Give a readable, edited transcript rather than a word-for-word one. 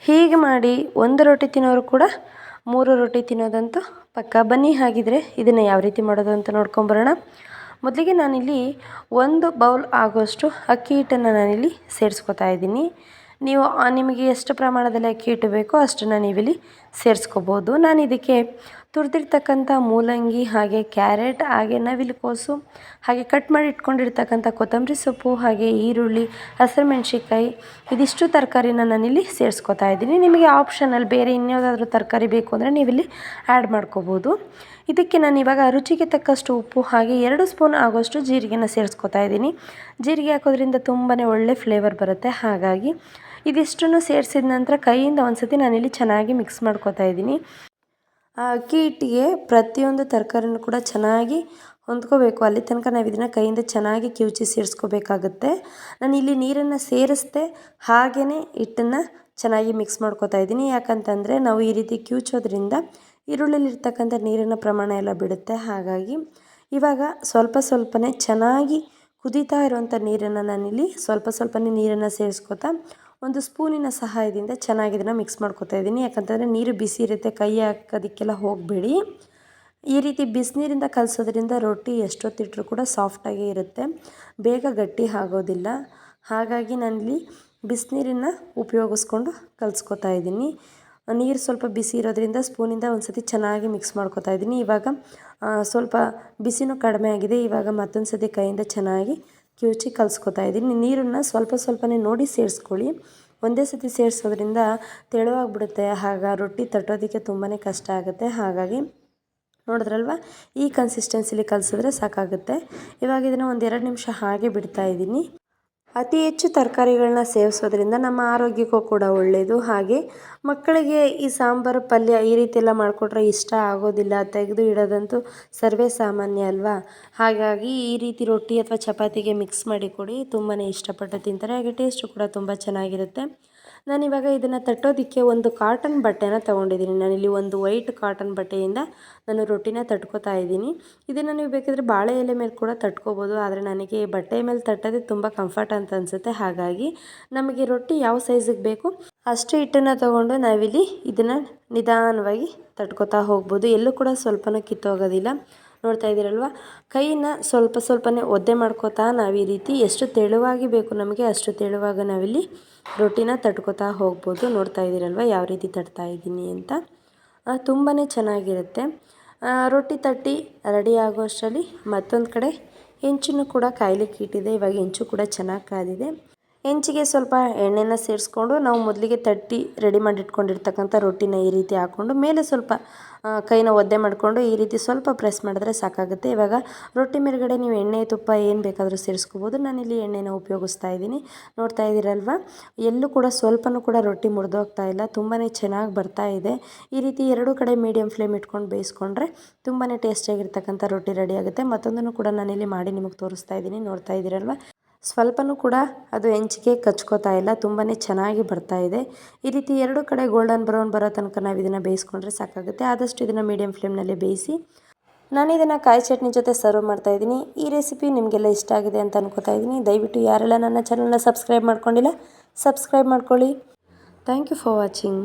ಹೀಗೆ ಮಾಡಿ ಒಂದು ರೊಟ್ಟಿ ತಿನ್ನೋರು ಕೂಡ 3 ರೊಟ್ಟಿ ತಿನ್ನೋದಂತೂ ಪಕ್ಕ. ಬನ್ನಿ ಹಾಗಿದ್ರೆ ಇದನ್ನು ಯಾವ ರೀತಿ ಮಾಡೋದು ಅಂತ ನೋಡ್ಕೊಂಬರೋಣ. ಮೊದಲಿಗೆ ನಾನಿಲ್ಲಿ 1 ಬೌಲ್ ಆಗೋಷ್ಟು ಅಕ್ಕಿ ಹಿಟ್ಟನ್ನು ನಾನಿಲ್ಲಿ ಸೇರಿಸ್ಕೊತಾ ಇದ್ದೀನಿ. ನೀವು ನಿಮಗೆ ಎಷ್ಟು ಪ್ರಮಾಣದಲ್ಲಿ ಅಕ್ಕಿ ಹಿಟ್ಟು ಬೇಕೋ ಅಷ್ಟನ್ನು ನೀವಿಲ್ಲಿ ಸೇರಿಸ್ಕೋಬೋದು. ನಾನು ಇದಕ್ಕೆ ತುರಿದಿರ್ತಕ್ಕಂಥ ಮೂಲಂಗಿ, ಹಾಗೆ ಕ್ಯಾರೆಟ್, ಹಾಗೆ ನವಿಲುಕೋಸು, ಹಾಗೆ ಕಟ್ ಮಾಡಿ ಇಟ್ಕೊಂಡಿರ್ತಕ್ಕಂಥ ಕೊತ್ತಂಬರಿ ಸೊಪ್ಪು, ಹಾಗೆ ಈರುಳ್ಳಿ, ಹಸಿಮೆಣ್ಸಿನ್ಕಾಯಿ, ಇದಿಷ್ಟು ತರಕಾರಿನ ನಾನಿಲ್ಲಿ ಸೇರಿಸ್ಕೊತಾ ಇದ್ದೀನಿ. ನಿಮಗೆ ಆಪ್ಷನಲ್ ಬೇರೆ ಇನ್ಯಾವುದಾದ್ರೂ ತರಕಾರಿ ಬೇಕು ಅಂದರೆ ನೀವಿಲ್ಲಿ ಆ್ಯಡ್ ಮಾಡ್ಕೋಬೋದು. ಇದಕ್ಕೆ ನಾನು ಇವಾಗ ರುಚಿಗೆ ತಕ್ಕಷ್ಟು ಉಪ್ಪು, ಹಾಗೆ 2 ಸ್ಪೂನ್ ಆಗೋಷ್ಟು ಜೀರಿಗೆನ ಸೇರಿಸ್ಕೊತಾ ಇದ್ದೀನಿ. ಜೀರಿಗೆ ಹಾಕೋದ್ರಿಂದ ತುಂಬಾ ಒಳ್ಳೆ ಫ್ಲೇವರ್ ಬರುತ್ತೆ. ಹಾಗಾಗಿ ಇದಿಷ್ಟನ್ನು ಸೇರಿಸಿದ ನಂತರ ಕೈಯಿಂದ ಒಂದು ಸತಿ ನಾನಿಲ್ಲಿ ಚೆನ್ನಾಗಿ ಮಿಕ್ಸ್ ಮಾಡ್ಕೊತಾ ಇದ್ದೀನಿ. ಆ ಅಕ್ಕಿ ಹಿಟ್ಟಿಗೆ ಪ್ರತಿಯೊಂದು ತರಕಾರಿನೂ ಕೂಡ ಚೆನ್ನಾಗಿ ಹೊಂದ್ಕೋಬೇಕು. ಅಲ್ಲಿ ತನಕ ನಾವು ಇದನ್ನು ಕೈಯಿಂದ ಚೆನ್ನಾಗಿ ಕಿವುಚಿ ಸೇರಿಸ್ಕೋಬೇಕಾಗುತ್ತೆ. ನಾನು ಇಲ್ಲಿ ನೀರನ್ನು ಸೇರಿಸ್ದೆ ಹಾಗೆಯೇ ಹಿಟ್ಟನ್ನು ಚೆನ್ನಾಗಿ ಮಿಕ್ಸ್ ಮಾಡ್ಕೊತಾ ಇದ್ದೀನಿ. ಯಾಕಂತಂದರೆ ನಾವು ಈ ರೀತಿ ಕಿವುಚೋದ್ರಿಂದ ಈರುಳ್ಳಿಲಿರ್ತಕ್ಕಂಥ ನೀರಿನ ಪ್ರಮಾಣ ಎಲ್ಲ ಬಿಡುತ್ತೆ. ಹಾಗಾಗಿ ಇವಾಗ ಸ್ವಲ್ಪನೇ ಚೆನ್ನಾಗಿ ಕುದೀತಾ ಇರುವಂಥ ನೀರನ್ನು ನಾನಿಲ್ಲಿ ಸ್ವಲ್ಪನೇ ನೀರನ್ನು ಸೇರಿಸ್ಕೊತಾ ಒಂದು ಸ್ಪೂನಿನ ಸಹಾಯದಿಂದ ಚೆನ್ನಾಗಿ ಇದನ್ನು ಮಿಕ್ಸ್ ಮಾಡ್ಕೊತಾ ಇದ್ದೀನಿ. ಯಾಕಂತಂದರೆ ನೀರು ಬಿಸಿ ಇರುತ್ತೆ, ಕೈ ಹಾಕೋದಕ್ಕೆಲ್ಲ ಹೋಗಬೇಡಿ. ಈ ರೀತಿ ಬಿಸಿನೀರಿಂದ ಕಲಸೋದ್ರಿಂದ ರೊಟ್ಟಿ ಎಷ್ಟೊತ್ತಿಟ್ಟರೂ ಕೂಡ ಸಾಫ್ಟಾಗೇ ಇರುತ್ತೆ, ಬೇಗ ಗಟ್ಟಿ ಆಗೋದಿಲ್ಲ. ಹಾಗಾಗಿ ನಾನಿಲ್ಲಿ ಬಿಸಿನೀರನ್ನು ಉಪಯೋಗಿಸ್ಕೊಂಡು ಕಲಿಸ್ಕೊತಾ ಇದ್ದೀನಿ. ನೀರು ಸ್ವಲ್ಪ ಬಿಸಿ ಇರೋದ್ರಿಂದ ಸ್ಪೂನಿಂದ ಒಂದು ಸತಿ ಚೆನ್ನಾಗಿ ಮಿಕ್ಸ್ ಮಾಡ್ಕೊತಾ ಇದ್ದೀನಿ. ಇವಾಗ ಸ್ವಲ್ಪ ಬಿಸಿನೂ ಕಡಿಮೆ ಆಗಿದೆ. ಇವಾಗ ಮತ್ತೊಂದು ಸತಿ ಕೈಯಿಂದ ಚೆನ್ನಾಗಿ ಕಿವುಚಿ ಕಲಿಸ್ಕೊತಾ ಇದ್ದೀನಿ. ನೀರನ್ನು ಸ್ವಲ್ಪನೇ ನೋಡಿ ಸೇರಿಸ್ಕೊಳ್ಳಿ. ಒಂದೇ ಸತಿ ಸೇರಿಸೋದ್ರಿಂದ ತೆಳುವಾಗಿಬಿಡುತ್ತೆ, ಆಗ ರೊಟ್ಟಿ ತಟ್ಟೋದಕ್ಕೆ ತುಂಬಾ ಕಷ್ಟ ಆಗುತ್ತೆ. ಹಾಗಾಗಿ ನೋಡಿದ್ರಲ್ವ, ಈ ಕನ್ಸಿಸ್ಟೆನ್ಸಿಲಿ ಕಲಿಸಿದ್ರೆ ಸಾಕಾಗುತ್ತೆ. ಇವಾಗ ಇದನ್ನು 1-2 ನಿಮಿಷ ಹಾಗೆ ಬಿಡ್ತಾ ಇದ್ದೀನಿ. ಅತಿ ಹೆಚ್ಚು ತರಕಾರಿಗಳನ್ನ ಸೇವಿಸೋದ್ರಿಂದ ನಮ್ಮ ಆರೋಗ್ಯಕ್ಕೂ ಕೂಡ ಒಳ್ಳೆಯದು. ಹಾಗೆ ಮಕ್ಕಳಿಗೆ ಈ ಸಾಂಬಾರು, ಪಲ್ಯ ಈ ರೀತಿ ಎಲ್ಲ ಮಾಡಿಕೊಟ್ರೆ ಇಷ್ಟ ಆಗೋದಿಲ್ಲ, ತೆಗೆದು ಇಡೋದಂತೂ ಸರ್ವೇ ಸಾಮಾನ್ಯ ಅಲ್ವಾ. ಹಾಗಾಗಿ ಈ ರೀತಿ ರೊಟ್ಟಿ ಅಥವಾ ಚಪಾತಿಗೆ ಮಿಕ್ಸ್ ಮಾಡಿ ಕೊಡಿ, ತುಂಬಾ ಇಷ್ಟಪಟ್ಟು ತಿಂತಾರೆ. ಹಾಗೆ ಟೇಸ್ಟು ಕೂಡ ತುಂಬ ಚೆನ್ನಾಗಿರುತ್ತೆ. ನಾನಿವಾಗ ಇದನ್ನು ತಟ್ಟೋದಕ್ಕೆ ಒಂದು ಕಾಟನ್ ಬಟ್ಟೆನ ತೊಗೊಂಡಿದ್ದೀನಿ. ನಾನಿಲ್ಲಿ ಒಂದು ವೈಟ್ ಕಾಟನ್ ಬಟ್ಟೆಯಿಂದ ನಾನು ರೊಟ್ಟಿನ ತಟ್ಕೋತಾ ಇದ್ದೀನಿ. ಇದನ್ನು ನೀವು ಬೇಕಿದ್ರೆ ಬಾಳೆ ಎಲೆ ಮೇಲೆ ಕೂಡ ತಟ್ಕೋಬೋದು. ಆದರೆ ನನಗೆ ಬಟ್ಟೆ ಮೇಲೆ ತಟ್ಟೋದೇ ತುಂಬ ಕಂಫರ್ಟ್ ಅಂತ ಅನಿಸುತ್ತೆ. ಹಾಗಾಗಿ ನಮಗೆ ರೊಟ್ಟಿ ಯಾವ ಸೈಜಿಗೆ ಬೇಕು ಅಷ್ಟು ಹಿಟ್ಟನ್ನು ತೊಗೊಂಡು ನಾವಿಲ್ಲಿ ಇದನ್ನು ನಿಧಾನವಾಗಿ ತಟ್ಕೋತಾ ಹೋಗ್ಬೋದು. ಎಲ್ಲೂ ಕೂಡ ಸ್ವಲ್ಪನೂ ಕಿತ್ತೋಗೋದಿಲ್ಲ. ನೋಡ್ತಾ ಇದ್ದೀರಲ್ವ, ಕೈನ ಸ್ವಲ್ಪನೇ ಒದ್ದೆ ಮಾಡ್ಕೋತಾ ನಾವು ಈ ರೀತಿ ಎಷ್ಟು ತೆಳುವಾಗಿ ಬೇಕು ನಮಗೆ ಅಷ್ಟು ತೆಳುವಾಗಿ ನಾವಿಲ್ಲಿ ರೊಟ್ಟಿನ ತಟ್ಕೋತಾ ಹೋಗ್ಬೋದು. ನೋಡ್ತಾ ಇದ್ದೀರಲ್ವ ಯಾವ ರೀತಿ ತಟ್ತಾ ಇದ್ದೀನಿ ಅಂತ. ತುಂಬಾ ಚೆನ್ನಾಗಿರುತ್ತೆ. ರೊಟ್ಟಿ ತಟ್ಟಿ ರೆಡಿ ಆಗೋ ಅಷ್ಟರಲ್ಲಿ ಮತ್ತೊಂದು ಕಡೆ ಹೆಂಚನ್ನು ಕೂಡ ಕಾಯ್ಲಿಕ್ಕೆ ಇಟ್ಟಿದೆ. ಇವಾಗ ಹೆಂಚು ಕೂಡ ಚೆನ್ನಾಗಿ ಕಾದಿದೆ. ಹೆಂಚಿಗೆ ಸ್ವಲ್ಪ ಎಣ್ಣೆನ ಸೇರಿಸ್ಕೊಂಡು ನಾವು ಮೊದಲಿಗೆ ತಟ್ಟಿ ರೆಡಿ ಮಾಡಿ ಇಟ್ಕೊಂಡಿರ್ತಕ್ಕಂಥ ರೊಟ್ಟಿನ ಈ ರೀತಿ ಹಾಕ್ಕೊಂಡು ಮೇಲೆ ಸ್ವಲ್ಪ ಕೈನ ಒದ್ದೆ ಮಾಡಿಕೊಂಡು ಈ ರೀತಿ ಸ್ವಲ್ಪ ಪ್ರೆಸ್ ಮಾಡಿದ್ರೆ ಸಾಕಾಗುತ್ತೆ. ಇವಾಗ ರೊಟ್ಟಿ ಮೇಲ್ಗಡೆ ನೀವು ಎಣ್ಣೆ, ತುಪ್ಪ ಏನು ಬೇಕಾದರೂ ಸೇರಿಸ್ಕೋಬೋದು. ನಾನಿಲ್ಲಿ ಎಣ್ಣೆನ ಉಪಯೋಗಿಸ್ತಾ ಇದ್ದೀನಿ. ನೋಡ್ತಾ ಇದ್ದೀರಲ್ವ, ಎಲ್ಲೂ ಕೂಡ ಸ್ವಲ್ಪನೂ ಕೂಡ ರೊಟ್ಟಿ ಮುರಿದೋಗ್ತಾ ಇಲ್ಲ, ತುಂಬಾ ಚೆನ್ನಾಗಿ ಬರ್ತಾ ಇದೆ. ಈ ರೀತಿ 2 ಕಡೆ ಮೀಡಿಯಮ್ ಫ್ಲೇಮ್ ಇಟ್ಕೊಂಡು ಬೇಯಿಸ್ಕೊಂಡ್ರೆ ತುಂಬಾ ಟೇಸ್ಟಿಯಾಗಿರ್ತಕ್ಕಂಥ ರೊಟ್ಟಿ ರೆಡಿ ಆಗುತ್ತೆ. ಮತ್ತೊಂದನ್ನು ಕೂಡ ನಾನಿಲ್ಲಿ ಮಾಡಿ ನಿಮಗೆ ತೋರಿಸ್ತಾ ಇದ್ದೀನಿ. ನೋಡ್ತಾ ಇದ್ದೀರಲ್ವ, ಸ್ವಲ್ಪನೂ ಕೂಡ ಅದು ಹೆಂಚಿಗೆ ಕಚ್ಕೋತಾ ಇಲ್ಲ, ತುಂಬಾ ಚೆನ್ನಾಗಿ ಬರ್ತಾ ಇದೆ. ಈ ರೀತಿ 2 ಕಡೆ ಗೋಲ್ಡನ್ ಬ್ರೌನ್ ಬರೋ ತನಕ ನಾವು ಇದನ್ನು ಬೇಯಿಸ್ಕೊಂಡ್ರೆ ಸಾಕಾಗುತ್ತೆ. ಆದಷ್ಟು ಇದನ್ನು ಮೀಡಿಯಮ್ ಫ್ಲೇಮ್ನಲ್ಲಿ ಬೇಯಿಸಿ ನಾನು ಇದನ್ನು ಕಾಯಿ ಚಟ್ನಿ ಜೊತೆ ಸರ್ವ್ ಮಾಡ್ತಾ ಇದ್ದೀನಿ. ಈ ರೆಸಿಪಿ ನಿಮಗೆಲ್ಲ ಇಷ್ಟ ಆಗಿದೆ ಅಂತ ಅನ್ಕೋತಾ ಇದ್ದೀನಿ. ದಯವಿಟ್ಟು ಯಾರೆಲ್ಲ ನನ್ನ ಚಾನಲ್ನ ಸಬ್ಸ್ಕ್ರೈಬ್ ಮಾಡ್ಕೊಂಡಿಲ್ಲ ಸಬ್ಸ್ಕ್ರೈಬ್ ಮಾಡ್ಕೊಳ್ಳಿ. Thank you for watching.